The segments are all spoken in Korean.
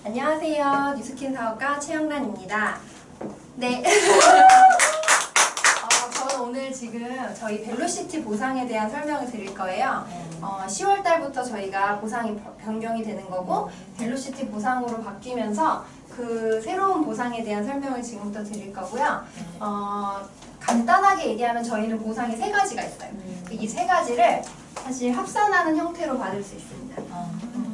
안녕하세요. 뉴스킨 사업가 최영란입니다. 네. 저는 오늘 지금 저희 벨로시티 보상에 대한 설명을 드릴 거예요. 10월 달부터 저희가 보상이 변경이 되는 거고 벨로시티 보상으로 바뀌면서 그 새로운 보상에 대한 설명을 지금부터 드릴 거고요. 간단하게 얘기하면 저희는 보상이 세 가지가 있어요. 이 세 가지를 사실 합산하는 형태로 받을 수 있습니다.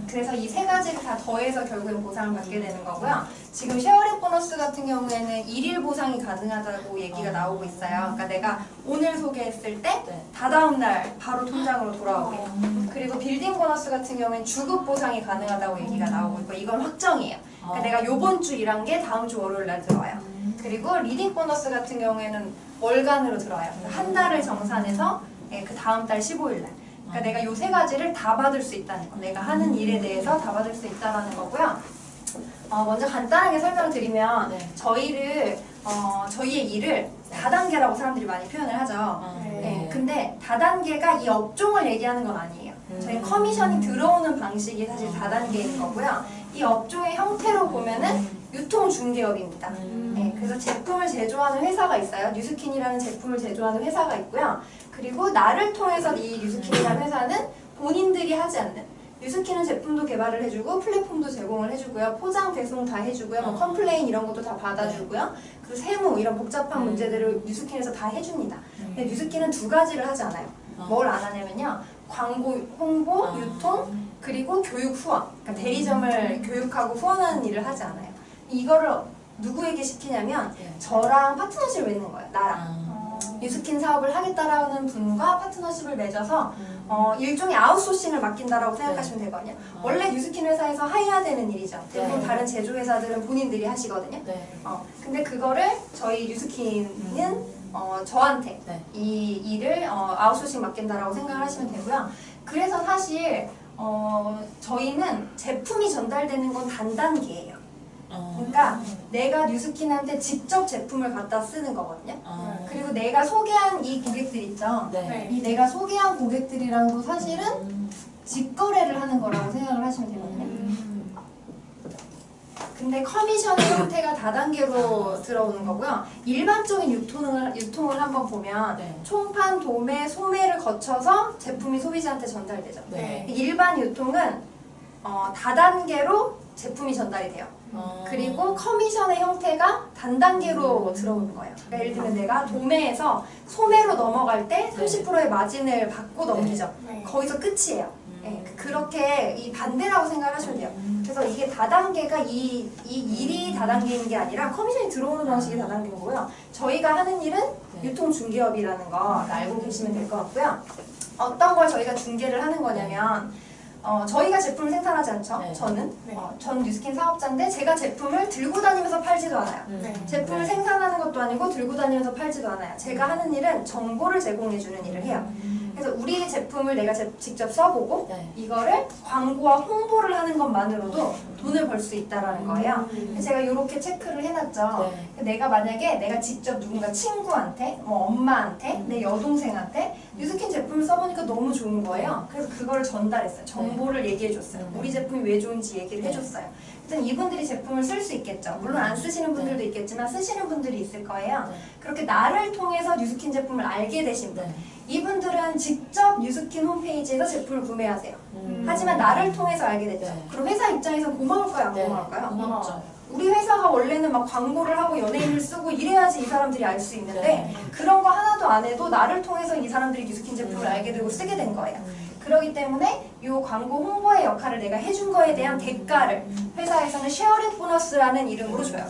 그래서 이 세 가지를 다 더해서 결국엔 보상을 받게 되는 거고요. 지금 쉐어링 보너스 같은 경우에는 1일 보상이 가능하다고 얘기가 나오고 있어요. 그러니까 내가 오늘 소개했을 때 다다음 날 바로 통장으로 돌아오게요. 그리고 빌딩 보너스 같은 경우에는 주급 보상이 가능하다고 얘기가 나오고 있고 이건 확정이에요. 그러니까 내가 요번 주 일한 게 다음 주 월요일 날 들어와요. 그리고 리딩 보너스 같은 경우에는 월간으로 들어와요. 한 달을 정산해서 그 다음 달 15일 날. 그러니까 내가 요 세 가지를 다 받을 수 있다는 거. 내가 하는 일에 대해서 다 받을 수 있다는 거고요. 먼저 간단하게 설명드리면 저희의 일을 다단계라고 사람들이 많이 표현을 하죠. 근데 다단계가 이 업종을 얘기하는 건 아니에요. 저희 커미션이 들어오는 방식이 사실 다단계인 거고요. 이 업종의 형태로 보면은 유통중개업입니다. 그래서 제품을 제조하는 회사가 있어요. 뉴스킨이라는 제품을 제조하는 회사가 있고요. 그리고 나를 통해서 이 뉴스킨이라는 회사는 본인들이 하지 않는 뉴스킨은 제품도 개발을 해주고 플랫폼도 제공을 해주고요. 포장, 배송 다 해주고요. 뭐 컴플레인 이런 것도 다 받아주고요. 그리고 세무 이런 복잡한 문제들을 뉴스킨에서 다 해줍니다. 근데 뉴스킨은 두 가지를 하지 않아요. 뭘 안 하냐면요. 광고, 홍보, 유통, 그리고 교육 후원. 그러니까 대리점을 교육하고 후원하는 일을 하지 않아요. 이거를 누구에게 시키냐면 저랑 파트너십을 맺는 거예요. 나랑. 뉴스킨 사업을 하겠다라는 분과 파트너십을 맺어서 일종의 아웃소싱을 맡긴다라고 생각하시면 되거든요. 원래 뉴스킨 회사에서 하해야 되는 일이죠. 대부분 다른 제조회사들은 본인들이 하시거든요. 근데 그거를 저희 뉴스킨은 저한테 이 일을 아웃소싱 맡긴다라고 생각을 하시면 되고요. 그래서 사실 저희는 제품이 전달되는 건 단단계예요. 그러니까 내가 뉴스킨한테 직접 제품을 갖다 쓰는 거거든요. 그리고 내가 소개한 이 고객들 있죠. 이 내가 소개한 고객들이랑도 사실은 직거래를 하는 거라고 생각을 하시면 되거든요. 근데 커미션의 형태가 다단계로 들어오는 거고요. 일반적인 유통을 한번 보면 총판, 도매, 소매를 거쳐서 제품이 소비자한테 전달되죠. 일반 유통은 다단계로 제품이 전달이 돼요. 그리고 커미션의 형태가 단단계로 들어오는 거예요. 그러니까 예를 들면 내가 도매에서 소매로 넘어갈 때 30%의 마진을 받고 넘기죠. 거기서 끝이에요. 그렇게 이 반대라고 생각하시면 돼요. 그래서 이게 다단계가 이 일이 다단계인 게 아니라 커미션이 들어오는 방식이 다단계인 거고요. 저희가 하는 일은 유통중개업이라는 거 알고 계시면 될 것 같고요. 어떤 걸 저희가 중개를 하는 거냐면 저희가 제품을 생산하지 않죠? 전 뉴스킨 사업자인데 제가 제품을 들고 다니면서 팔지도 않아요. 제품을 생산하는 것도 아니고 들고 다니면서 팔지도 않아요. 제가 하는 일은 정보를 제공해주는 일을 해요. 그래서 우리의 제품을 내가 직접 써보고 이거를 광고와 홍보를 하는 것만으로도 돈을 벌 수 있다는 거예요. 제가 이렇게 체크를 해놨죠. 내가 만약에 내가 직접 누군가 친구한테, 뭐 엄마한테, 내 여동생한테 뉴스킨 제품을 써보니까 너무 좋은 거예요. 그래서 그거를 전달했어요. 정보를 얘기해줬어요. 우리 제품이 왜 좋은지 얘기를 해줬어요. 일단 이분들이 제품을 쓸 수 있겠죠. 물론 안 쓰시는 분들도 있겠지만 쓰시는 분들이 있을 거예요. 그렇게 나를 통해서 뉴스킨 제품을 알게 되신 분, 이분들은 직접 뉴스킨 홈페이지에서 제품을 구매하세요. 하지만 나를 통해서 알게 됐죠. 그럼 회사 입장에서 고마울까요? 안 고마울까요? 고맙죠. 우리 회사가 원래는 막 광고를 하고 연예인을 쓰고 이래야지 이 사람들이 알 수 있는데 그런 거 하나도 안 해도 나를 통해서 이 사람들이 뉴스킨 제품을 알게 되고 쓰게 된 거예요. 그렇기 때문에 이 광고 홍보의 역할을 내가 해준 거에 대한 대가를 회사에서는 쉐어링 보너스라는 이름으로 줘요.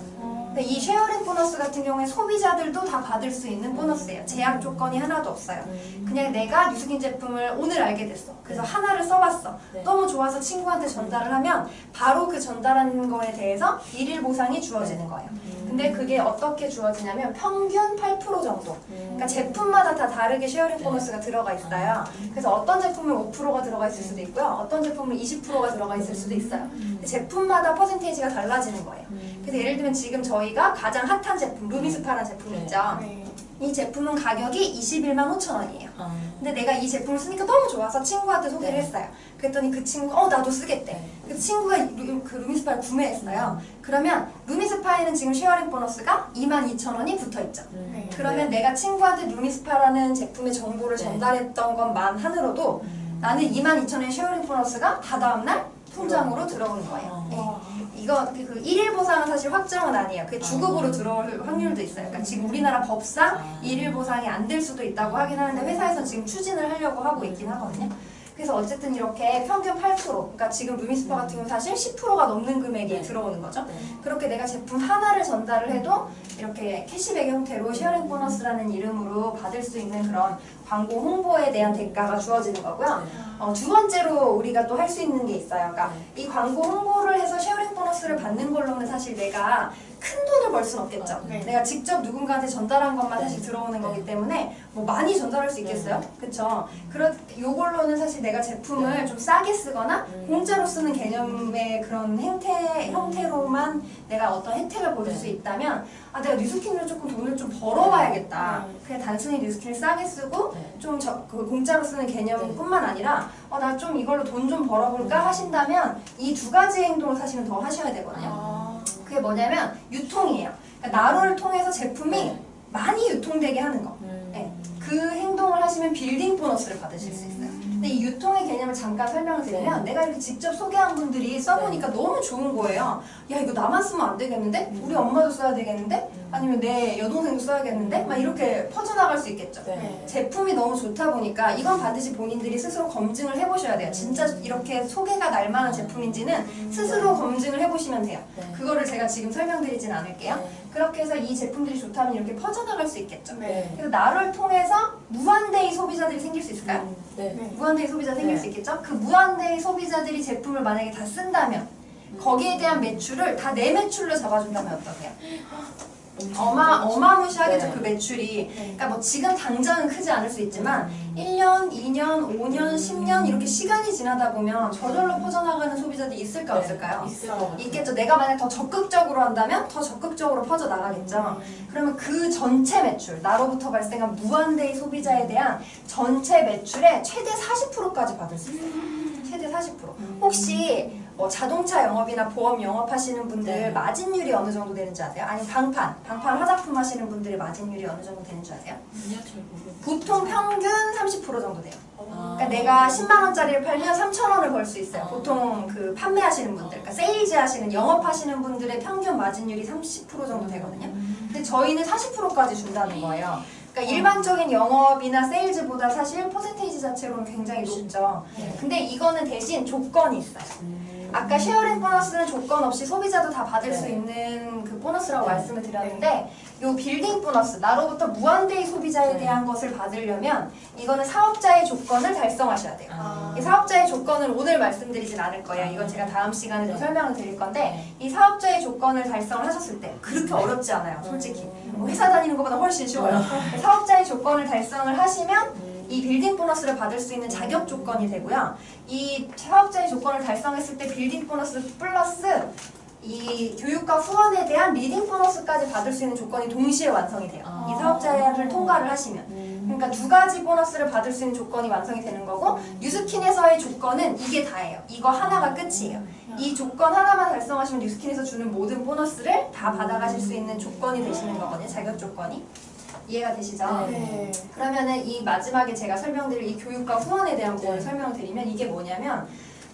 근데 이 쉐어링 보너스 같은 경우에 소비자들도 다 받을 수 있는 보너스예요. 제약 조건이 하나도 없어요. 그냥 내가 뉴스킨 제품을 오늘 알게 됐어. 그래서 하나를 써봤어. 너무 좋아서 친구한테 전달을 하면 바로 그 전달한 거에 대해서 일일 보상이 주어지는 거예요. 근데 그게 어떻게 주어지냐면 평균 8% 정도. 그러니까 제품마다 다 다르게 쉐어링 보너스가 들어가 있어요. 그래서 어떤 제품은 5%가 들어가 있을 수도 있고요. 어떤 제품은 20%가 들어가 있을 수도 있어요. 제품마다 퍼센테이지가 달라지는 거예요. 그래서 예를 들면 지금 저희가 가장 핫한 제품, 루미스파라는 제품이 있죠. 이 제품은 가격이 21만 5천 원이에요. 근데 내가 이 제품을 쓰니까 너무 좋아서 친구한테 소개를 했어요. 그랬더니 그 친구가 나도 쓰겠대. 그래서 친구가 그 루미스파를 구매했어요. 그러면 루미스파에는 지금 쉐어링 보너스가 22,000원이 붙어있죠. 그러면 내가 친구한테 루미스파라는 제품의 정보를 전달했던 것만으로도 나는 22,000원의 쉐어링 보너스가 다 다음날 통장으로 들어오는 거예요. 이거 그 1일 보상은 사실 확정은 아니에요. 그게 주급으로 들어올 확률도 있어요. 그러니까 지금 우리나라 법상 1일 보상이 안 될 수도 있다고 하긴 하는데 회사에서 지금 추진을 하려고 하고 있긴 하거든요. 그래서 어쨌든 이렇게 평균 8%, 그러니까 지금 루미스파 같은 경우는 사실 10%가 넘는 금액이 들어오는 거죠. 그렇게 내가 제품 하나를 전달을 해도 이렇게 캐시백 형태로 쉐어링 보너스라는 이름으로 받을 수 있는 그런 광고 홍보에 대한 대가가 주어지는 거고요. 두 번째로 우리가 또 할 수 있는 게 있어요. 그러니까 이 광고 홍보를 해서 쉐어링 보너스를 받는 걸로는 사실 내가 큰 돈을 벌 수는 없겠죠. 내가 직접 누군가한테 전달한 것만 사실 들어오는 거기 때문에 뭐 많이 전달할 수 있겠어요? 그쵸? 요걸로는 사실 내가 제품을 좀 싸게 쓰거나 공짜로 쓰는 개념의 그런 형태로만 내가 어떤 혜택을 보일 수 있다면 내가 뉴스킨으로 조금 돈을 좀 벌어봐야겠다. 그냥 단순히 뉴스킨을 싸게 쓰고 좀 공짜로 쓰는 개념뿐만 아니라 나 좀 이걸로 돈 좀 벌어볼까 하신다면 이 두 가지 행동을 사실은 더 하셔야 되거든요. 그게 뭐냐면 유통이에요. 그러니까 나로를 통해서 제품이 많이 유통되게 하는 거. 그 행동을 하시면 빌딩 보너스를 받으실 수 있어요. 근데 이 유통의 개념을 잠깐 설명을 드리면 내가 이렇게 직접 소개한 분들이 써보니까 너무 좋은 거예요. 야 이거 나만 쓰면 안 되겠는데? 우리 엄마도 써야 되겠는데? 아니면 내 여동생도 써야겠는데? 막 이렇게 퍼져나갈 수 있겠죠. 제품이 너무 좋다 보니까 이건 반드시 본인들이 스스로 검증을 해보셔야 돼요. 진짜 이렇게 소개가 날 만한 제품인지는 스스로 검증을 해보시면 돼요. 그거를 제가 지금 설명드리진 않을게요. 그렇게 해서 이 제품들이 좋다면 이렇게 퍼져나갈 수 있겠죠. 그래서 나를 통해서 무한대의 소비자들이 생길 수 있을까요? 무한대의 소비자 생길 수 있겠죠? 그 무한대의 소비자들이 제품을 만약에 다 쓴다면 거기에 대한 매출을 다 내 매출로 잡아준다면 어떠세요? 어마무시하겠죠. 그 매출이. 그러니까 뭐 지금 당장은 크지 않을 수 있지만 1년, 2년, 5년, 10년 이렇게 시간이 지나다 보면 저절로 퍼져나가는 소비자들이 있을까 없을까요? 있겠죠. 내가 만약 더 적극적으로 한다면 더 적극적으로 퍼져나가겠죠. 그러면 그 전체 매출, 나로부터 발생한 무한대의 소비자에 대한 전체 매출의 최대 40%까지 받을 수 있어요. 최대 40%. 혹시 자동차 영업이나 보험 영업하시는 분들 마진율이 어느 정도 되는지 아세요? 아니 방판 화장품 하시는 분들의 마진율이 어느 정도 되는지 아세요? 보통 평균 30% 정도 돼요. 그러니까 내가 10만 원짜리를 팔면 3,000원을 벌 수 있어요. 보통 그 판매하시는 분들, 그러니까 세일즈 하시는 영업하시는 분들의 평균 마진율이 30% 정도 되거든요. 근데 저희는 40%까지 준다는 거예요. 그러니까 일반적인 영업이나 세일즈보다 사실 퍼센테이지 자체로는 굉장히 높죠. 근데 이거는 대신 조건이 있어요. 아까 쉐어링 보너스는 조건 없이 소비자도 다 받을 수 있는 그 보너스라고 말씀을 드렸는데 요 빌딩 보너스, 나로부터 무한대의 소비자에 대한 것을 받으려면 이거는 사업자의 조건을 달성하셔야 돼요. 이 사업자의 조건을 오늘 말씀드리진 않을 거예요. 이건 제가 다음 시간에 또 설명을 드릴 건데 이 사업자의 조건을 달성을 하셨을 때 그렇게 어렵지 않아요. 솔직히 회사 다니는 것보다 훨씬 쉬워요. 사업자의 조건을 달성을 하시면 이 빌딩 보너스를 받을 수 있는 자격 조건이 되고요. 이 사업자의 조건을 달성했을 때 빌딩 보너스 플러스 이 교육과 후원에 대한 리딩 보너스까지 받을 수 있는 조건이 동시에 완성이 돼요. 이 사업자를 통과를 하시면. 그러니까 두 가지 보너스를 받을 수 있는 조건이 완성이 되는 거고 뉴스킨에서의 조건은 이게 다예요. 이거 하나가 끝이에요. 이 조건 하나만 달성하시면 뉴스킨에서 주는 모든 보너스를 다 받아가실 수 있는 조건이 되시는 거거든요. 자격 조건이. 이해가 되시죠? 그러면은 이 마지막에 제가 설명드릴 이 교육과 후원에 대한 부분을 설명드리면 이게 뭐냐면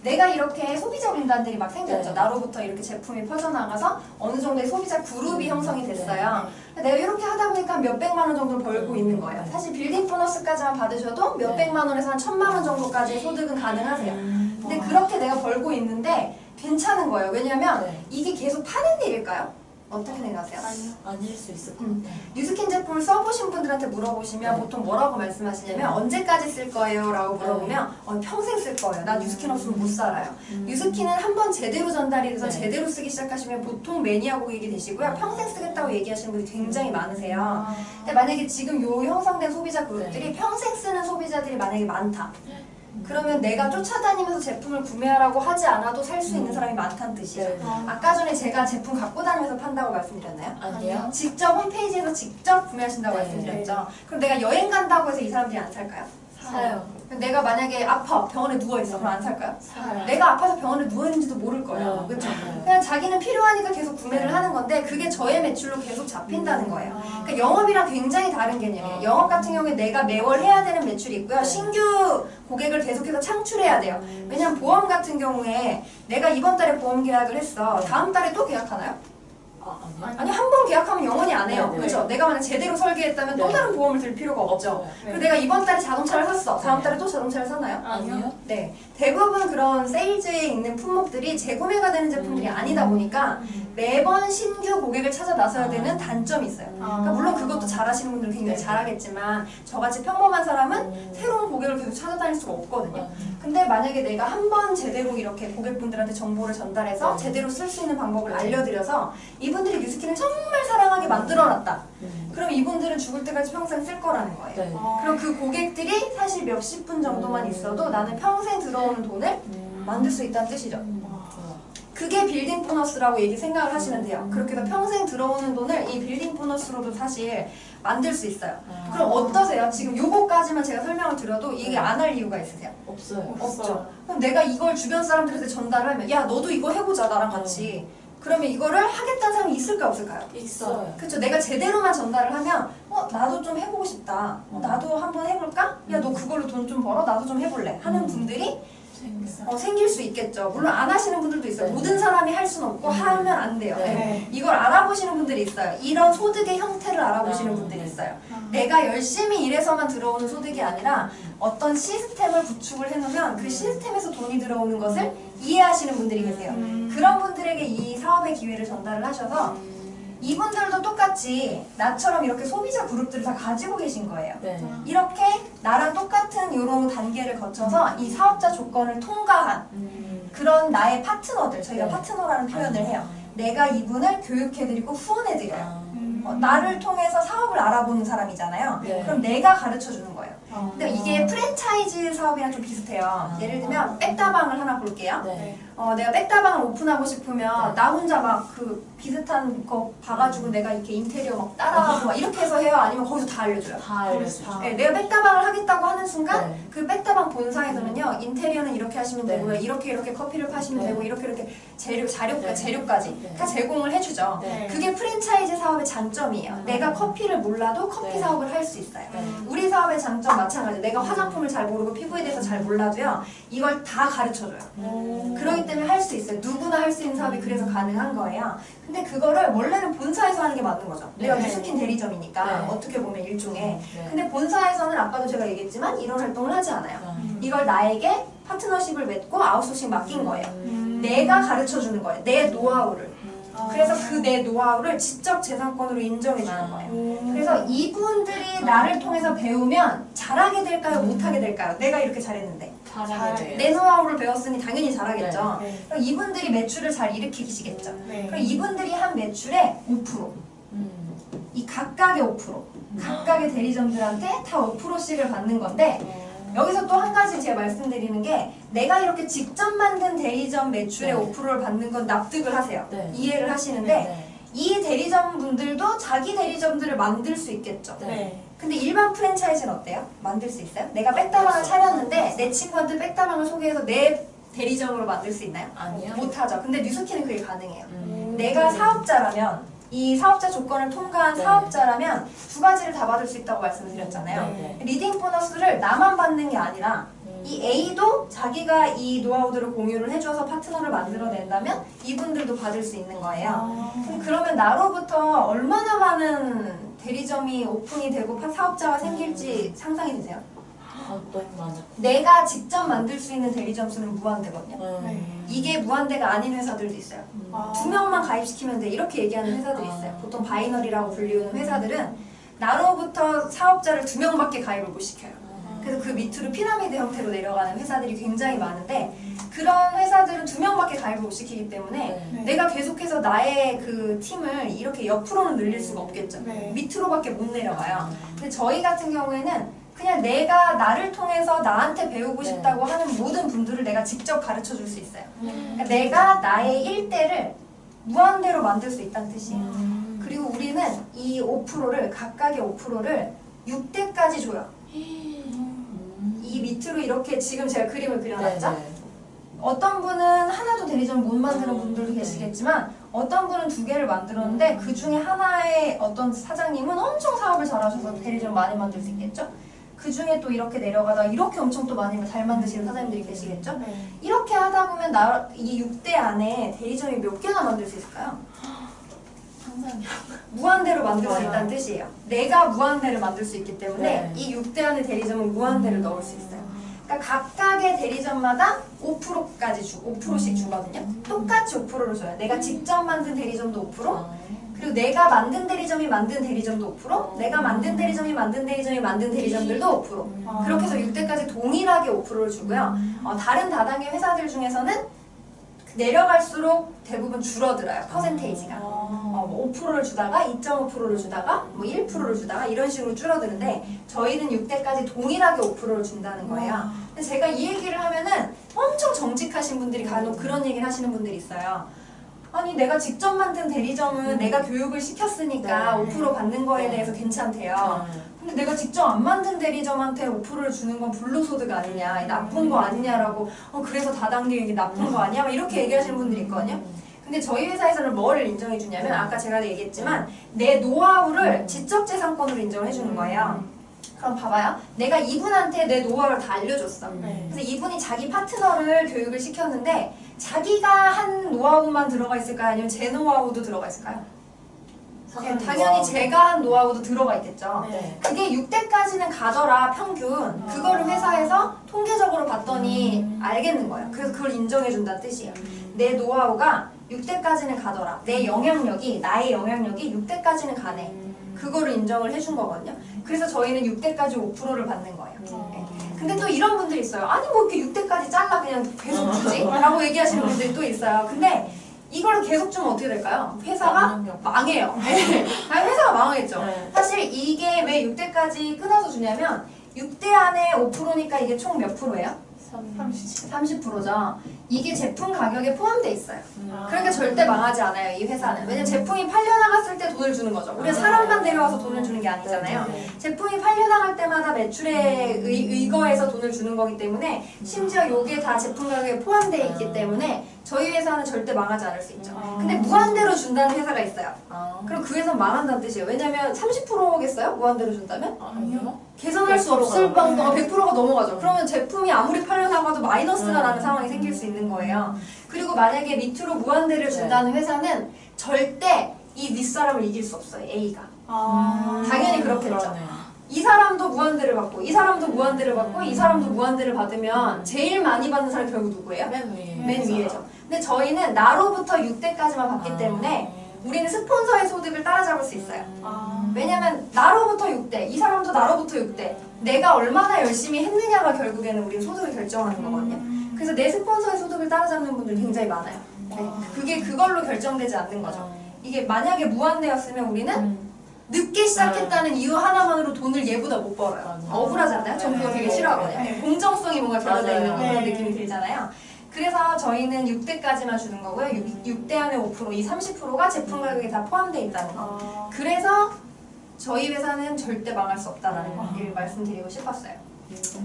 내가 이렇게 소비자 군단들이 막 생겼죠. 나로부터 이렇게 제품이 퍼져나가서 어느 정도의 소비자 그룹이 형성이 됐어요. 내가 이렇게 하다 보니까 몇백만 원 정도 벌고 있는 거예요. 사실 빌딩 보너스까지만 받으셔도 몇백만 원에서 한 1,000만 원 정도까지 소득은 가능하세요. 근데 그렇게 내가 벌고 있는데 괜찮은 거예요. 왜냐면 이게 계속 파는 일일까요? 어떻게 생각하세요? 아닐 수 있을 것 같아요. 뉴스킨 제품을 써보신 분들한테 물어보시면 보통 뭐라고 말씀하시냐면 언제까지 쓸 거예요? 라고 물어보면 평생 쓸 거예요. 나 뉴스킨 없으면 못 살아요. 뉴스킨은 한번 제대로 전달이 돼서 제대로 쓰기 시작하시면 보통 매니아 고객이 되시고요. 평생 쓰겠다고 얘기하시는 분이 굉장히 많으세요. 근데 만약에 지금 요 형성된 소비자 그룹들이 평생 쓰는 소비자들이 만약에 많다. 그러면 내가 쫓아다니면서 제품을 구매하라고 하지 않아도 살 수 있는 사람이 많다는 뜻이죠. 아까 전에 제가 제품 갖고 다니면서 판다고 말씀드렸나요? 아니요. 직접 홈페이지에서 직접 구매하신다고 말씀드렸죠. 그럼 내가 여행 간다고 해서 이 사람들이 안 살까요? 사요. 내가 만약에 아파 병원에 누워있어 그럼 안 살까요? 사요. 내가 아파서 병원에 누워있는지도 모를 거예요. 그렇죠? 그냥 자기는 필요하니까 계속 구매를 하는 건데 그게 저의 매출로 계속 잡힌다는 거예요. 그러니까 영업이랑 굉장히 다른 개념이에요. 영업 같은 경우에 내가 매월 해야 되는 매출이 있고요. 신규 고객을 계속해서 창출해야 돼요. 왜냐면 보험 같은 경우에 내가 이번 달에 보험 계약을 했어. 다음 달에 또 계약하나요? 아니요. 아니 한 번 계약하면 영원히 안 해요. 네, 네. 그렇죠? 내가 만약 제대로 설계했다면 또 네. 다른 보험을 들 필요가 없죠. 없어요. 그리고 내가 이번 달에 자동차를 샀어. 다음 네. 달에 또 자동차를 사나요? 아니요. 네. 대부분 그런 세일즈에 있는 품목들이 재구매가 되는 제품들이 아니다 보니까 매번 신규 고객을 찾아 나서야 되는 단점이 있어요. 그러니까 물론 그것도 잘하시는 분들은 굉장히 네. 잘하겠지만 저같이 평범한 사람은 새로운 고객을 계속 찾아다닐 수가 없거든요. 근데 만약에 내가 한 번 제대로 이렇게 고객분들한테 정보를 전달해서 제대로 쓸 수 있는 방법을 알려드려서 이분들이 뉴스킨을 정말 사랑하게 만들어놨다. 그럼 이분들은 죽을 때까지 평생 쓸 거라는 거예요. 네. 그럼 그 고객들이 사실 몇십 분 정도만 있어도 나는 평생 들어오는 돈을 만들 수 있다는 뜻이죠. 그게 빌딩 보너스라고 생각을 하시면 돼요. 그렇게 해서 평생 들어오는 돈을 이 빌딩 보너스로도 사실 만들 수 있어요. 그럼 어떠세요? 지금 요거까지만 제가 설명을 드려도 이게 안 할 이유가 있으세요? 없어요. 없죠. 그럼 내가 이걸 주변 사람들한테 전달을 하면 야 너도 이거 해보자 나랑 같이. 그러면 이거를 하겠다는 사람이 있을까요 없을까요? 있어요. 그렇죠. 내가 제대로만 전달을 하면 나도 좀 해보고 싶다. 나도 한번 해볼까? 야 너 그걸로 돈 좀 벌어? 나도 좀 해볼래. 하는 분들이 생길 수 있겠죠. 물론 안 하시는 분들도 있어요. 네. 모든 사람이 할 수는 없고 하면 안 돼요. 네. 네. 이걸 알아보시는 분들이 있어요. 이런 소득의 형태를 알아보시는 분들이 있어요. 내가 열심히 일해서만 들어오는 소득이 아니라 어떤 시스템을 구축을 해놓으면 그 시스템에서 돈이 들어오는 것을 이해하시는 분들이 계세요. 그런 분들에게 이 사업의 기회를 전달을 하셔서 이분들도 똑같이 나처럼 이렇게 소비자 그룹들을 다 가지고 계신 거예요. 네. 이렇게 나랑 똑같은 이런 단계를 거쳐서 이 사업자 조건을 통과한 그런 나의 파트너들, 저희가 네. 파트너라는 표현을 해요. 내가 이분을 교육해드리고 후원해드려요. 아. 나를 통해서 사업을 알아보는 사람이잖아요. 네. 그럼 내가 가르쳐주는 거예요. 근데 이게 프랜차이즈 사업이랑 좀 비슷해요. 예를 들면 백다방을 하나 볼게요. 네. 내가 백다방을 오픈하고 싶으면 나 혼자 막 그 비슷한 거 봐가지고 내가 이렇게 인테리어 막 따라하고 막 이렇게 해서 해요? 아니면 거기서 다 알려줘요? 다 알려주죠. 네, 내가 백다방을 하겠다고 하는 순간 네. 그 백다방 본사에서는요 인테리어는 이렇게 하시면 네. 되고요 이렇게 커피를 파시면 네. 되고 이렇게 네. 재료까지 네. 다 제공을 해주죠. 네. 그게 프랜차이즈 사업의 장점이에요. 내가 커피를 몰라도 커피 네. 사업을 할 수 있어요. 네. 우리 사업의 장점 마찬가지. 내가 화장품을 잘 모르고 피부에 대해서 잘 몰라도요 이걸 다 가르쳐줘요. 그렇기 때문에 할 수 있어요. 누구나 할 수 있는 사업이 그래서 가능한 거예요. 근데 그거를 원래는 본사에서 하는 게 맞는 거죠. 내가 네. 뉴스킨 대리점이니까 네. 어떻게 보면 일종의. 네. 근데 본사에서는 아까도 제가 얘기했지만 이런 활동을 하지 않아요. 음. 이걸 나에게 파트너십을 맺고 아웃소싱 맡긴 거예요. 내가 가르쳐주는 거예요. 내 노하우를. 그래서 그 내 노하우를 지적 재산권으로 인정해주는 거예요. 그래서 이분들이 나를 통해서 배우면 잘하게 될까요? 못하게 될까요? 내가 이렇게 잘했는데. 잘하게 돼요. 내 노하우를 배웠으니 당연히 잘하겠죠. 네. 그럼 이분들이 매출을 잘 일으키시겠죠. 네. 그럼 이분들이 한 매출의 5%, 이 각각의 5%, 각각의 대리점들한테 다 5%씩을 받는 건데 여기서 또 한 가지 제가 말씀드리는 게 내가 이렇게 직접 만든 대리점 매출의 네. 5%를 받는 건 납득을 하세요. 네. 이해를 하시는데 네. 이 대리점 분들도 자기 대리점들을 만들 수 있겠죠. 네. 근데 일반 프랜차이즈는 어때요? 만들 수 있어요? 내가 백다방을 차렸는데 내 친구한테 백다방을 소개해서 내 대리점으로 만들 수 있나요? 아니요. 못하죠. 근데 뉴스킨은 그게 가능해요. 음. 내가 사업자라면 이 사업자 조건을 통과한 네. 사업자라면 두 가지를 다 받을 수 있다고 말씀드렸잖아요. 네. 리딩 보너스를 나만 받는 게 아니라 이 A도 자기가 이 노하우들을 공유를 해줘서 파트너를 만들어낸다면 이분들도 받을 수 있는 거예요. 그러면 나로부터 얼마나 많은 대리점이 오픈이 되고 사업자가 생길지 상상이 되세요? 너무 많아. 내가 직접 만들 수 있는 대리점 수는 무한대거든요. 네. 이게 무한대가 아닌 회사들도 있어요. 아. 2명만 가입시키면 돼 이렇게 얘기하는 회사들이 있어요. 보통 바이너리라고 불리우는 회사들은 나로부터 사업자를 2명밖에 가입을 못 시켜요. 그래서 그 밑으로 피라미드 형태로 내려가는 회사들이 굉장히 많은데 그런 회사들은 2명밖에 가입을 못 시키기 때문에 네. 내가 계속해서 나의 그 팀을 이렇게 옆으로는 늘릴 수가 없겠죠. 네. 밑으로밖에 못 내려가요. 근데 저희 같은 경우에는 그냥 내가 나를 통해서 나한테 배우고 네. 싶다고 하는 모든 분들을 내가 직접 가르쳐 줄 수 있어요. 그러니까 내가 나의 일대를 무한대로 만들 수 있다는 뜻이에요. 그리고 우리는 이 5%를 각각의 5%를 6대까지 줘요. 이 밑으로 이렇게 지금 제가 그림을 그려놨죠? 네. 어떤 분은 하나도 대리점 못 만드는 분들도 계시겠지만 어떤 분은 2개를 만들었는데 그 중에 하나의 어떤 사장님은 엄청 사업을 잘하셔서 대리점 많이 만들 수 있겠죠? 그 중에 또 이렇게 내려가다 이렇게 엄청 또 많이 잘 만드시는 사장님들이 계시겠죠? 이렇게 하다 보면 이 6대 안에 대리점이 몇 개나 만들 수 있을까요? 상상이 무한대로 만들 수 맞아요. 있다는 뜻이에요. 내가 무한대를 만들 수 있기 때문에 네. 이 6대 안의 대리점은 무한대를 넣을 수 있어요. 그러니까 각각의 대리점마다 5%까지 5%씩 주거든요. 똑같이 5%를 줘요. 내가 직접 만든 대리점도 5%, 그리고 내가 만든 대리점이 만든 대리점도 5%, 내가 만든 대리점이 만든 대리점이 만든 대리점들도 5%. 그렇게 해서 6대까지 동일하게 5%를 주고요. 다른 다단계 회사들 중에서는 내려갈수록 대부분 줄어들어요. 퍼센테이지가. 뭐 5%를 주다가 2.5%를 주다가 뭐 1%를 주다가 이런 식으로 줄어드는데 저희는 6대까지 동일하게 5%를 준다는 거예요. 근데 제가 이 얘기를 하면은 엄청 정직하신 분들이 간혹 그런 얘기를 하시는 분들이 있어요. 아니 내가 직접 만든 대리점은 내가 교육을 시켰으니까 네. 5% 받는 거에 네. 대해서 괜찮대요. 근데 내가 직접 안 만든 대리점한테 5%를 주는 건 불로소득 아니냐, 나쁜 거 아니냐라고, 그래서 다단계 이게 나쁜 거 아니야? 막 이렇게 얘기하시는 분들이 있거든요. 근데 저희 회사에서는 뭐를 인정해 주냐면 아까 제가 얘기했지만 내 노하우를 지적재산권으로 인정을 해주는 거예요. 그럼 봐봐요. 내가 이분한테 내 노하우를 다 알려줬어. 그래서 이분이 자기 파트너를 교육을 시켰는데 자기가 한 노하우만 들어가 있을까요? 아니면 제 노하우도 들어가 있을까요? 당연히 제가 한 노하우도 들어가 있겠죠. 네. 그게 6대까지는 가더라 평균. 그거를 회사에서 통계적으로 봤더니 알겠는 거예요. 그래서 그걸 인정해준다는 뜻이에요. 내 노하우가 6대까지는 가더라. 내 영향력이, 나의 영향력이 6대까지는 가네. 그거를 인정을 해준 거거든요. 그래서 저희는 6대까지 5%를 받는 거예요. 네. 근데 또 이런 분들이 있어요. 아니 뭐 이렇게 6대까지 잘라 그냥 계속 주지? 라고 얘기하시는 분들이 또 있어요. 근데 이걸 계속 주면 어떻게 될까요? 회사가 망해요. 아니 회사가 망하겠죠. 네. 사실 이게 왜 6대까지 끊어서 주냐면 6대 안에 5%니까 이게 총 몇 프로예요? 30%죠. 이게 제품 가격에 포함돼 있어요. 그러니까 절대 망하지 않아요, 이 회사는. 왜냐면 제품이 팔려나갔을 때 돈을 주는 거죠. 우리가 사람만 데려와서 돈을 주는 게 아니잖아요. 제품이 팔려나갈 때마다 매출에 의거해서 돈을 주는 거기 때문에 심지어 이게 다 제품 가격에 포함되어 있기 때문에 저희 회사는 절대 망하지 않을 수 있죠. 근데 무한대로 준다는 회사가 있어요. 그럼 그 회사는 망한다는 뜻이에요. 왜냐면 30%겠어요? 무한대로 준다면? 아니요. 계산할 수 없을 100%가 정도가 100%가 넘어가죠. 그러면 제품이 아무리 팔려나가도 마이너스가 나는 상황이 생길 수 있는 거예요. 그리고 만약에 밑으로 무한대를 준다는 회사는 절대 이 윗사람을 이길 수 없어요. A가. 당연히 그렇겠죠. 그러네요. 이 사람도 무한대를 받고 이 사람도 무한대를 받고 이 사람도 무한대를 받으면 제일 많이 받는 사람이 결국 누구예요? 맨 위에. 맨 위에죠. 근데 저희는 나로부터 6대까지만 받기 때문에 우리는 스폰서의 소득을 따라잡을 수 있어요. 왜냐면 나로부터 6대, 이 사람도 나로부터 6대, 내가 얼마나 열심히 했느냐가 결국에는 우리 소득을 결정하는 거거든요. 그래서 내 스폰서의 소득을 따라잡는 분들이 굉장히 많아요. 네. 그게 그걸로 결정되지 않는 거죠. 이게 만약에 무한대였으면 우리는 늦게 시작했다는 이유 하나만으로 돈을 얘보다 못 벌어요. 억울하지 않나요? 전 그거 되게 싫어하거든요. 공정성이 뭔가 결여되어 있는 그런 느낌이 들잖아요. 그래서 저희는 6대까지만 주는 거고요. 6대 안에 5%, 이 30%가 제품 가격에 다 포함되어 있다는 거. 그래서 저희 회사는 절대 망할 수 없다는 걸 말씀드리고 싶었어요.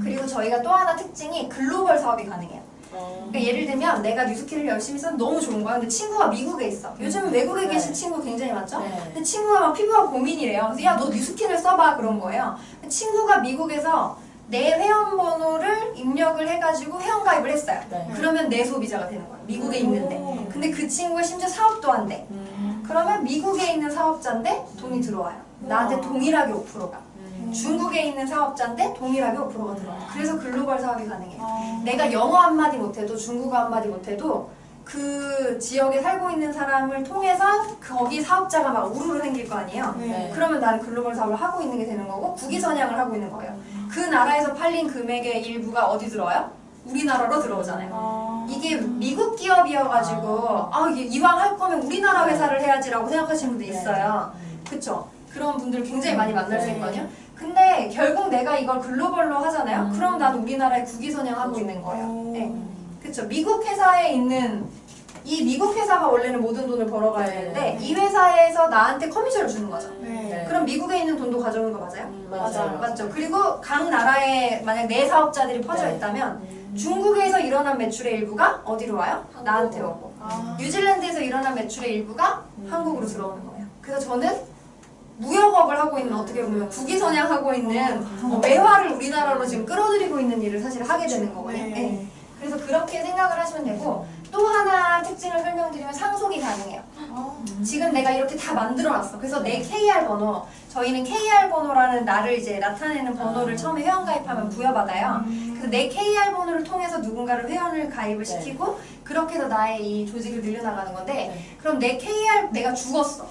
그리고 저희가 또 하나 특징이 글로벌 사업이 가능해요. 그러니까 예를 들면 내가 뉴스킬을 열심히 써도 너무 좋은 거야. 근데 친구가 미국에 있어. 요즘 외국에 계신 친구 굉장히 많죠? 근데 친구가 막 피부가 고민이래요. 그래서 야, 너 뉴스킬을 써봐 그런 거예요. 친구가 미국에서 내 회원번호를 입력을 해가지고 회원가입을 했어요. 그러면 내 소비자가 되는 거예요. 미국에 있는데. 근데 그 친구가 심지어 사업도 안 돼. 그러면 미국에 있는 사업자인데 돈이 들어와요. 나한테 동일하게 5%가. 중국에 있는 사업자인데 동일하게 5%가 들어와요. 그래서 글로벌 사업이 가능해요. 내가 영어 한마디 못해도 중국어 한마디 못해도 그 지역에 살고 있는 사람을 통해서 거기 사업자가 막 우르르 생길 거 아니에요. 그러면 나는 글로벌 사업을 하고 있는 게 되는 거고 국위선양을 하고 있는 거예요. 그 나라에서 팔린 금액의 일부가 어디 들어와요? 우리나라로 들어오잖아요. 이게 미국 기업이어가지고 이게 이왕 할 거면 우리나라 회사를 해야지라고 생각하시는 분들 있어요. 그쵸? 그런 분들 굉장히 많이 만날 수 있거든요. 근데 결국 내가 이걸 글로벌로 하잖아요. 그럼 나도 우리나라에 국위선양하고 있는 거예요. 네. 그쵸? 미국 회사에 있는 이 미국 회사가 원래는 모든 돈을 벌어가야 되는데 이 회사에서 나한테 커미션을 주는 거죠. 그럼 미국에 있는 돈도 가져오는 거 맞아요? 맞아요. 맞죠? 그리고 각 나라에 만약 내 사업자들이 퍼져 네. 있다면 중국에서 일어난 매출의 일부가 어디로 와요? 나한테 오고 뉴질랜드에서 일어난 매출의 일부가 한국으로 들어오는 거예요. 그래서 저는 무역업을 하고 있는 어떻게 보면 국위선양하고 있는 매화를 우리나라로 지금 끌어들이고 있는 일을 사실 하게 되는 거거든요. 네. 네. 그래서 그렇게 생각을 하시면 되고 또 하나 특징을 설명드리면 상속이 가능해요. 지금 내가 이렇게 다 만들어놨어. 그래서 내 KR 번호, 저희는 KR 번호라는 나를 이제 나타내는 번호를 처음에 회원가입하면 부여받아요. 그래서 내 KR 번호를 통해서 누군가를 회원을 가입을 시키고 그렇게 해서 나의 이 조직을 늘려나가는 건데 그럼 내 KR, 내가 죽었어.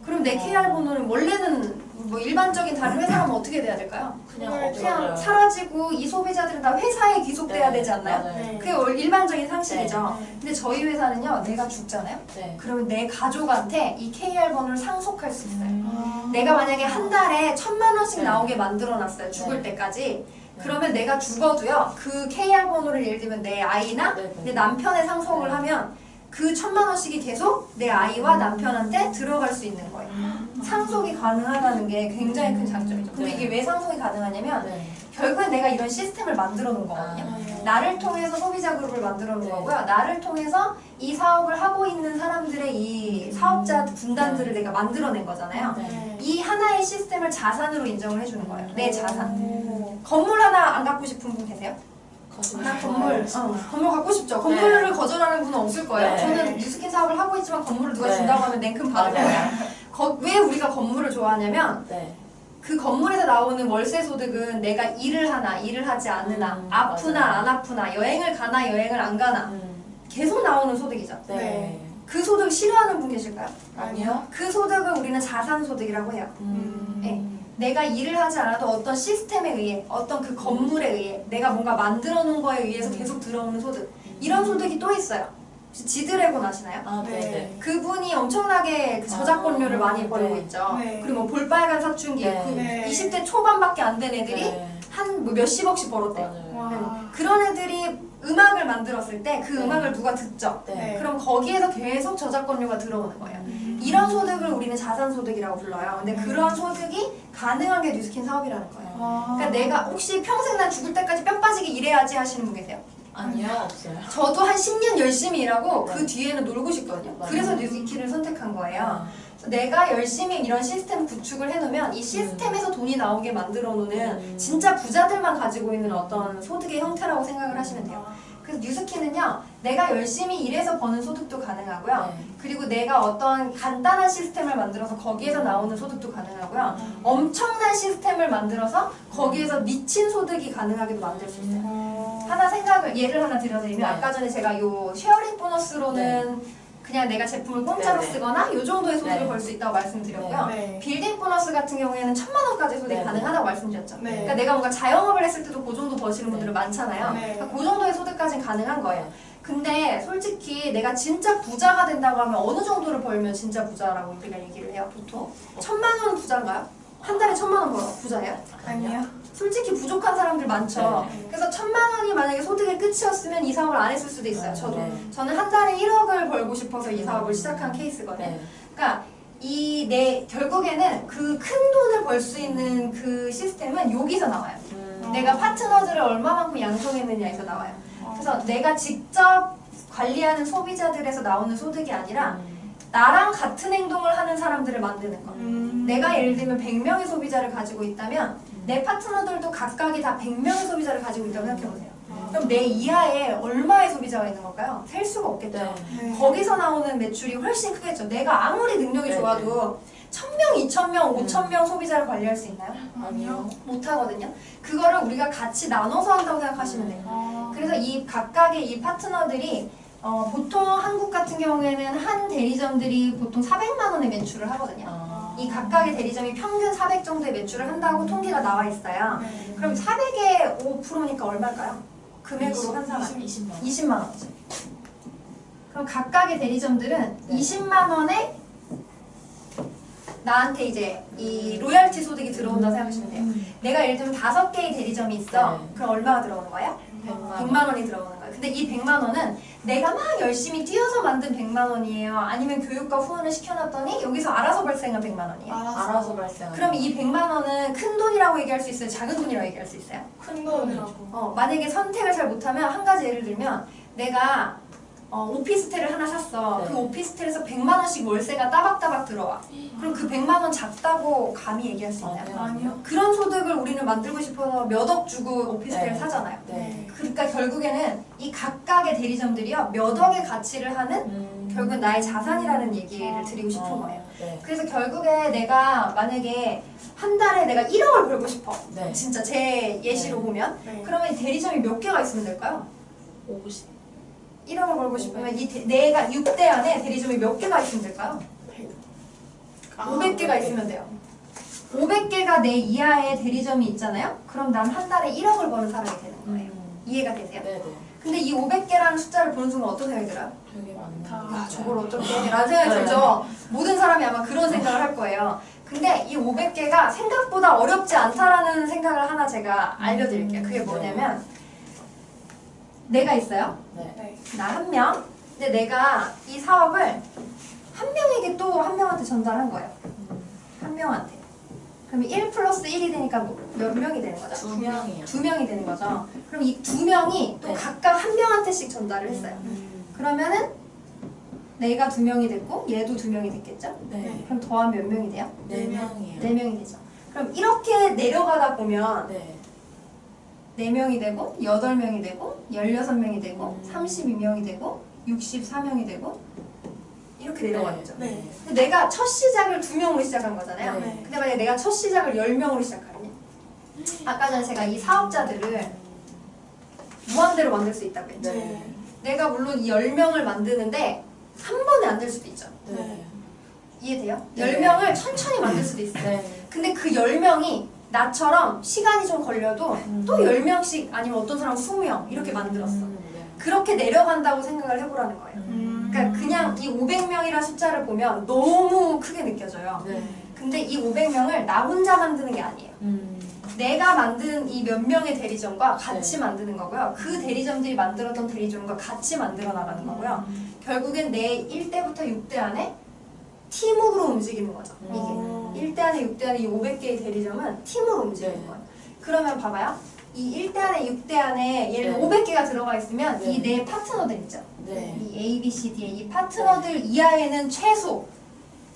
그럼 내 KR 번호는 원래는 뭐 일반적인 다른 회사라면 어떻게 돼야 될까요? 그냥 사라지고 이 소비자들은 다 회사에 귀속돼야 되지 않나요? 네. 그게 일반적인 상식이죠. 근데 저희 회사는요, 내가 죽잖아요? 그러면 내 가족한테 이 KR 번호를 상속할 수 있어요. 내가 만약에 한 달에 1,000만 원씩 나오게 만들어놨어요. 죽을 때까지. 그러면 내가 죽어도요, 그 KR 번호를 예를 들면 내 아이나 내 남편에 상속을 하면 그 1,000만 원씩이 계속 내 아이와 남편한테 들어갈 수 있는 거예요. 상속이 가능하다는 게 굉장히 큰 장점이죠. 근데 이게 왜 상속이 가능하냐면 결국엔 내가 이런 시스템을 만들어 놓은 거거든요. 나를 통해서 소비자 그룹을 만들어 놓은 거고요. 나를 통해서 이 사업을 하고 있는 사람들의 이 사업자 분단들을 내가 만들어낸 거잖아요. 이 하나의 시스템을 자산으로 인정을 해주는 거예요. 내 자산. 건물 하나 안 갖고 싶은 분 계세요? 나 건물 갖고 싶죠. 건물을 거절하는 분은 없을 거예요. 저는 뉴스킨 사업을 하고 있지만 건물을 누가 준다고 하면 냉큼 받을 거예요. 왜 우리가 건물을 좋아하냐면 그 건물에서 나오는 월세 소득은 내가 일을 하나 일을 하지 않으나 아프나 안 아프나 여행을 가나 여행을 안 가나 계속 나오는 소득이죠. 그 소득 싫어하는 분 계실까요? 아니요. 그 소득을 우리는 자산 소득이라고 해요. 네. 내가 일을 하지 않아도 어떤 시스템에 의해 어떤 그 건물에 의해 내가 뭔가 만들어 놓은 거에 의해서 계속 들어오는 소득 이런 소득이 또 있어요. 혹시 지드래곤 아시나요? 그분이 엄청나게 그 저작권료를 많이 벌고 있죠. 그리고 뭐 볼빨간 사춘기 그 20대 초반밖에 안 된 애들이 한 뭐 몇십억씩 벌었대요. 그런 애들이 음악을 만들었을 때 그 음악을 누가 듣죠? 그럼 거기에서 계속 저작권료가 들어오는 거예요. 이런 소득을 우리는 자산소득이라고 불러요. 근데 그런 소득이 가능한 게 뉴스킨 사업이라는 거예요. 그러니까 내가 혹시 평생 난 죽을 때까지 뼈 빠지게 일해야지 하시는 분 계세요? 아니요, 없어요. 저도 한 10년 열심히 일하고 그 뒤에는 놀고 싶거든요. 그래서 뉴스킨을 선택한 거예요. 내가 열심히 이런 시스템 구축을 해놓으면 이 시스템에서 돈이 나오게 만들어 놓는 진짜 부자들만 가지고 있는 어떤 소득의 형태라고 생각을 하시면 돼요. 그래서 뉴스킨은요, 내가 열심히 일해서 버는 소득도 가능하고요. 그리고 내가 어떤 간단한 시스템을 만들어서 거기에서 나오는 소득도 가능하고요. 엄청난 시스템을 만들어서 거기에서 미친 소득이 가능하게도 만들 수 있어요. 예를 하나 드려드리면 아까 전에 제가 요 쉐어링 보너스로는 그냥 내가 제품을 공짜로 쓰거나 이 정도의 소득을 벌 수 있다고 말씀드렸고요. 빌딩 보너스 같은 경우에는 1,000만 원까지 소득이 가능하다고 말씀드렸죠. 그러니까 내가 뭔가 자영업을 했을 때도 그 정도 버시는 분들은 많잖아요. 그러니까 그 정도의 소득까지는 가능한 거예요. 근데 솔직히 내가 진짜 부자가 된다고 하면 어느 정도를 벌면 진짜 부자라고 우리가 얘기를 해요, 보통? 1,000만 원 부자인가요? 한 달에 1,000만 원 벌어 부자예요? 아니요. 솔직히 부족한 사람들 많죠. 그래서 1,000만 원이 만약에 소득의 끝이었으면 이 사업을 안 했을 수도 있어요. 저도. 저는 한 달에 1억을 벌고 싶어서 이 사업을 시작한 케이스거든요. 그러니까 결국에는 그 큰 돈을 벌 수 있는 그 시스템은 여기서 나와요. 내가 파트너들을 얼마만큼 양성했느냐에서 나와요. 그래서 내가 직접 관리하는 소비자들에서 나오는 소득이 아니라 나랑 같은 행동을 하는 사람들을 만드는 거. 내가 예를 들면 100명의 소비자를 가지고 있다면 내 파트너들도 각각이 다 100명의 소비자를 가지고 있다고 생각해보세요. 그럼 내 이하에 얼마의 소비자가 있는 걸까요? 셀 수가 없겠죠. 거기서 나오는 매출이 훨씬 크겠죠. 내가 아무리 능력이 좋아도 1,000명, 2,000명, 5,000명 소비자를 관리할 수 있나요? 아니요. 못하거든요. 그거를 우리가 같이 나눠서 한다고 생각하시면 돼요. 그래서 이 각각의 이 파트너들이 보통 한국 같은 경우에는 한 대리점들이 보통 400만 원의 매출을 하거든요. 이 각각의 대리점이 평균 400 정도의 매출을 한다고 통계가 나와 있어요. 그럼 400의 5%니까 얼마일까요? 금액으로 환산하면 20만 원이죠. 그럼 각각의 대리점들은 20만 원에 나한테 이제 이 로열티 소득이 들어온다고 생각하시면 돼요. 내가 예를 들면 5개의 대리점이 있어. 그럼 얼마가 들어오는 거예요? 100만 원이 들어가는 거예요. 근데 이 100만 원은 내가 막 열심히 뛰어서 만든 100만 원이에요. 아니면 교육과 후원을 시켜놨더니 여기서 알아서 발생한 100만 원이에요. 알아서 발생하는. 그럼 이 100만 원은 큰 돈이라고 얘기할 수 있어요? 작은 돈이라고 얘기할 수 있어요? 큰 돈이라고. 만약에 선택을 잘 못하면 한 가지 예를 들면 내가 오피스텔을 하나 샀어. 네. 그 오피스텔에서 100만 원씩 월세가 따박따박 들어와. 그럼 그 100만 원 작다고 감히 얘기할 수 있나요? 아니요. 그런 소득을 우리는 만들고 싶어서 몇 억 주고 오피스텔을 네. 사잖아요. 네. 그러니까 결국에는 이 각각의 대리점들이요 몇 억의 가치를 하는 결국은 나의 자산이라는 얘기를 드리고 싶은 거예요. 네. 그래서 결국에 내가 만약에 한 달에 내가 1억을 벌고 싶어. 네. 진짜 제 예시로 네. 보면 네. 그러면 이 대리점이 몇 개가 있으면 될까요? 50. 1억을 벌고 싶으면 내가 6대 안에 대리점이 몇 개가 있으면 될까요? 500개가 있으면 돼요. 500개가 내 이하의 대리점이 있잖아요? 그럼 난 한 달에 1억을 버는 사람이 되는 거예요. 이해가 되세요? 네네. 근데 이 500개라는 숫자를 보는 순간 어떤 생각이 들어요? 되게 많네. 아, 저걸 어떻게 라는 생각이 들죠? 모든 사람이 아마 그런 생각을 할 거예요. 근데 이 500개가 생각보다 어렵지 않다라는 생각을 하나 제가 알려드릴게요. 그게 뭐냐면 내가 있어요. 네. 네. 나 한 명. 근데 내가 이 사업을 한 명에게 또 한 명한테 전달한 거예요. 한 명한테. 그러면 1 플러스 1이 되니까 몇 명이 되는 거죠? 2명이요. 2명이 되는 거죠. 그럼 이 2명이 또 네. 각각 한 명한테씩 전달을 했어요. 그러면은 내가 2명이 됐고 얘도 2명이 됐겠죠? 네. 그럼 더하면 몇 명이 돼요? 4명이요. 4명이 되죠. 그럼 이렇게 내려가다 보면 네. 4명이 되고 8명이 되고 16명이 되고 32명이 되고 64명이 되고 이렇게 내려가겠죠. 네. 근데 내가 첫 시작을 2명으로 시작한 거잖아요. 네. 근데 만약에 내가 첫 시작을 10명으로 시작하면 아까 전에 제가 이 사업자들을 무한대로 만들 수 있다고 했죠. 네. 내가 물론 이 10명을 만드는데 한 번에 안 될 수도 있죠. 네. 이해돼요? 네. 10명을 천천히 만들 수도 있어요. 네. 근데 그 10명이 나처럼 시간이 좀 걸려도 또 10명씩 아니면 어떤 사람은 20명 이렇게 만들었어. 네. 그렇게 내려간다고 생각을 해보라는 거예요. 그러니까 그냥 이 500명이라는 숫자를 보면 너무 크게 느껴져요. 네. 근데 이 500명을 나 혼자 만드는 게 아니에요. 내가 만든 이 몇 명의 대리점과 같이 만드는 거고요. 그 대리점들이 만들었던 대리점과 같이 만들어 나가는 거고요. 결국엔 내 1대부터 6대 안에 팀으로 움직이는 거죠. 이게 1대 안에 6대 안에 이 500개의 대리점은 팀으로 움직이는 네. 거예요. 그러면 봐봐요. 이 1대 안에 6대 안에 예를 들어 네. 500개가 들어가 있으면 네. 이 내 파트너들 있죠. 네. 이 A, B, C, D의 이 파트너들 이하에는 최소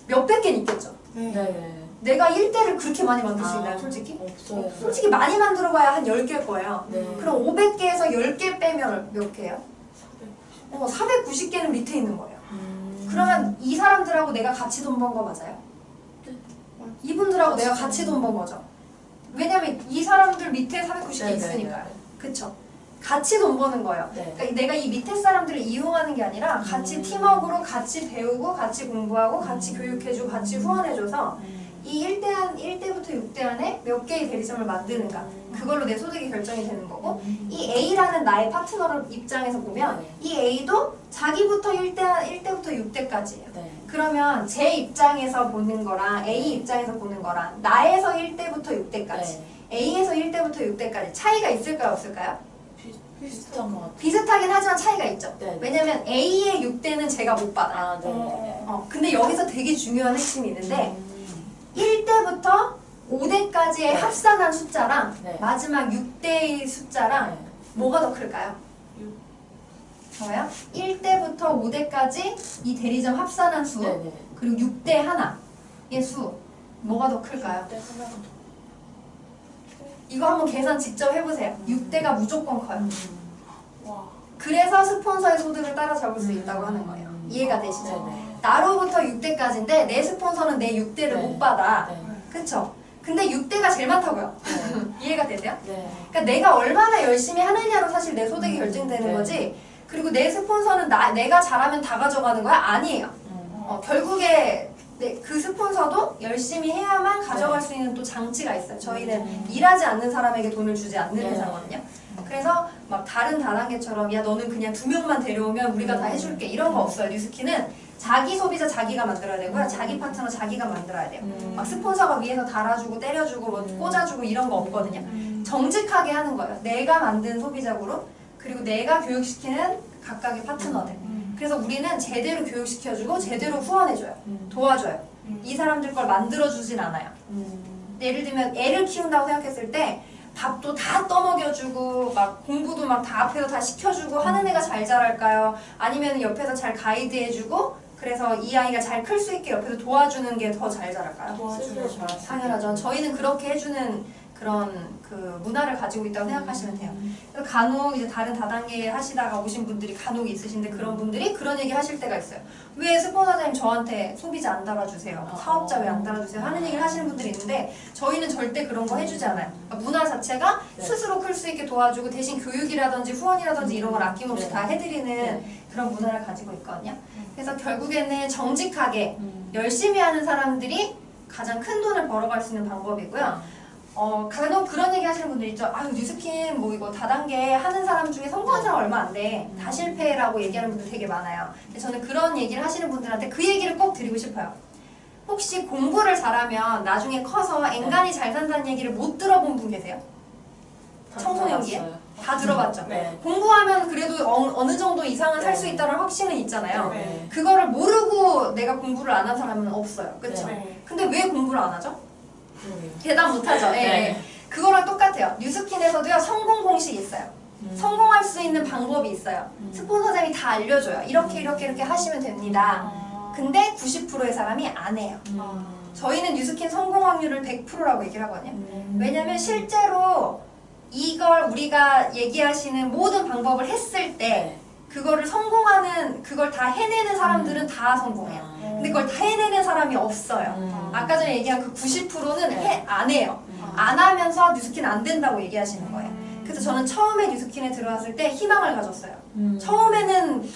몇백 개는 있겠죠. 네. 내가 1대를 그렇게 많이 만들 수 아, 있나요, 솔직히? 없어요. 솔직히 많이 만들어봐야 한 10개일 거예요. 네. 그럼 500개에서 10개 빼면 몇 개예요? 490개는 밑에 있는 거예요. 그러면 이 사람들하고 내가 같이 돈 번 거 맞아요? 네. 이분들하고 내가 같이 돈 번 거죠. 왜냐면 이 사람들 밑에 490개 네, 있으니까요. 네, 그쵸? 같이 돈 버는 거예요. 네. 그러니까 내가 이 밑에 사람들을 이용하는 게 아니라 같이 팀워크로 같이 배우고 같이 공부하고 같이 교육해주고 같이 후원해줘서 이 1대부터 6대 안에 몇 개의 대리점을 만드는가 그걸로 내 소득이 결정이 되는 거고 이 A라는 나의 파트너를 입장에서 보면 네. 이 A도 자기부터 1대부터 6대까지예요. 네. 그러면 제 입장에서 보는 거랑 A 입장에서 보는 거랑 나에서 1대부터 6대까지 네. A에서 1대부터 6대까지 차이가 있을까요 없을까요? 비슷한 것 같아요. 비슷하긴 하지만 차이가 있죠. 네. 왜냐면 A의 6대는 제가 못 받아요. 아, 네. 근데 여기서 되게 중요한 핵심이 있는데 1대부터 5대까지의 네. 합산한 숫자랑 네. 마지막 6대의 숫자랑 네. 뭐가 더 클까요? 저요? 1대부터 5대까지 이 대리점 합산한 수 네. 네. 그리고 6대 하나의 수 뭐가 더 클까요? 네. 하나가 더. 이거 한번 계산 직접 해보세요. 6대가 무조건 커요. 와. 그래서 스폰서의 소득을 따라잡을 수 있다고 하는 거예요. 이해가 되시죠? 네. 나로부터 6대까지인데 내 스폰서는 내 6대를 네. 못 받아. 네. 그쵸? 근데 6대가 제일 많다고요. 네. 이해가 되세요? 네. 그러니까 내가 얼마나 열심히 하느냐로 사실 내 소득이 결정되는 네. 거지. 그리고 내 스폰서는 내가 잘하면 다 가져가는 거야? 아니에요. 결국에 그 스폰서도 열심히 해야만 가져갈 수 있는 또 장치가 있어요. 저희는 일하지 않는 사람에게 돈을 주지 않는 네. 회사거든요. 그래서 막 다른 다단계처럼 야 너는 그냥 2명만 데려오면 우리가 다 해줄게 이런 거 없어요. 뉴스키는 자기 소비자 자기가 만들어야 되고요. 자기 파트너 자기가 만들어야 돼요. 막 스폰서가 위에서 달아주고 때려주고 뭐 꽂아주고 이런 거 없거든요. 정직하게 하는 거예요. 내가 만든 소비자고로 그리고 내가 교육시키는 각각의 파트너들. 그래서 우리는 제대로 교육시켜주고 제대로 후원해줘요. 도와줘요. 이 사람들 걸 만들어주진 않아요. 예를 들면 애를 키운다고 생각했을 때 밥도 다 떠먹여주고 막 공부도 막 다 앞에서 다 시켜주고 하는 애가 잘 자랄까요? 아니면 옆에서 잘 가이드해주고 그래서 이 아이가 잘 클 수 있게 옆에서 도와주는 게 더 잘 자랄까요? 스스로 잘 당연하죠. 저희는 그렇게 해주는 그런 그 문화를 가지고 있다고 생각하시면 돼요. 그래서 간혹 이제 다른 다단계 하시다가 오신 분들이 간혹 있으신데 그런 분들이 그런 얘기 하실 때가 있어요. 왜 스폰서님 저한테 소비자 안 달아주세요? 사업자 왜 안 달아주세요? 하는 얘기를 하시는 분들이 있는데 저희는 절대 그런 거 해주지 않아요. 그러니까 문화 자체가 네. 스스로 클 수 있게 도와주고 대신 교육이라든지 후원이라든지 이런 걸 아낌없이 네. 다 해드리는 그런 문화를 가지고 있거든요. 그래서 결국에는 정직하게 열심히 하는 사람들이 가장 큰 돈을 벌어갈 수 있는 방법이고요. 간혹 그런 얘기 하시는 분들 있죠. 아유, 뉴스킨 뭐 이거 다단계 하는 사람 중에 성공한 사람 얼마 안 돼. 다 실패라고 얘기하는 분들 되게 많아요. 근데 저는 그런 얘기를 하시는 분들한테 그 얘기를 꼭 드리고 싶어요. 혹시 공부를 잘하면 나중에 커서 앵간히 잘 산다는 얘기를 못 들어본 분 계세요? 청소년기에? 다 들어봤죠? 네. 공부하면 그래도 어느 정도 이상은 살 수 있다는 확신은 있잖아요. 네. 그거를 모르고 내가 공부를 안 한 사람은 없어요. 그쵸? 네. 근데 왜 공부를 안 하죠? 그러게요. 대답 못하죠. 예. 네. 그거랑 똑같아요. 뉴스킨에서도요, 성공 공식이 있어요. 성공할 수 있는 방법이 있어요. 스폰서장이 다 알려줘요. 이렇게 하시면 됩니다. 근데 90%의 사람이 안 해요. 저희는 뉴스킨 성공 확률을 100%라고 얘기를 하거든요. 왜냐면 실제로 이걸 우리가 얘기하시는 모든 방법을 했을 때 그거를 성공하는, 그걸 다 해내는 사람들은 다 성공해요. 근데 그걸 다 해내는 사람이 없어요. 아까 전에 얘기한 그 90%는 안 해요. 안 하면서 뉴스킨 안 된다고 얘기하시는 거예요. 그래서 저는 처음에 뉴스킨에 들어왔을 때 희망을 가졌어요. 처음에는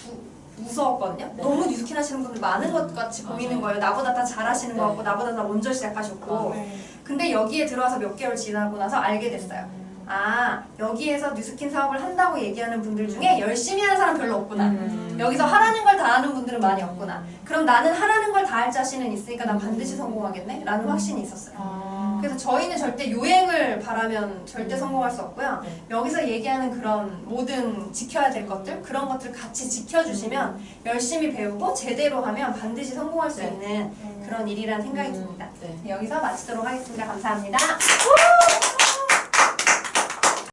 무서웠거든요. 네. 너무 뉴스킨 하시는 분들 많은 것 같이 보이는 거예요. 나보다 다 잘하시는 것 같고 나보다 다 먼저 시작하셨고. 근데 여기에 들어와서 몇 개월 지나고 나서 알게 됐어요. 아, 여기에서 뉴스킨 사업을 한다고 얘기하는 분들 중에 열심히 하는 사람 별로 없구나. 여기서 하라는 걸 다 하는 분들은 많이 없구나. 그럼 나는 하라는 걸 다 할 자신은 있으니까 난 반드시 성공하겠네? 라는 확신이 있었어요. 그래서 저희는 절대 요행을 바라면 절대 성공할 수 없고요. 여기서 얘기하는 그런 모든 지켜야 될 것들, 그런 것들을 같이 지켜주시면 열심히 배우고 제대로 하면 반드시 성공할 수 있는 그런 일이라는 생각이 듭니다. 네. 여기서 마치도록 하겠습니다. 감사합니다.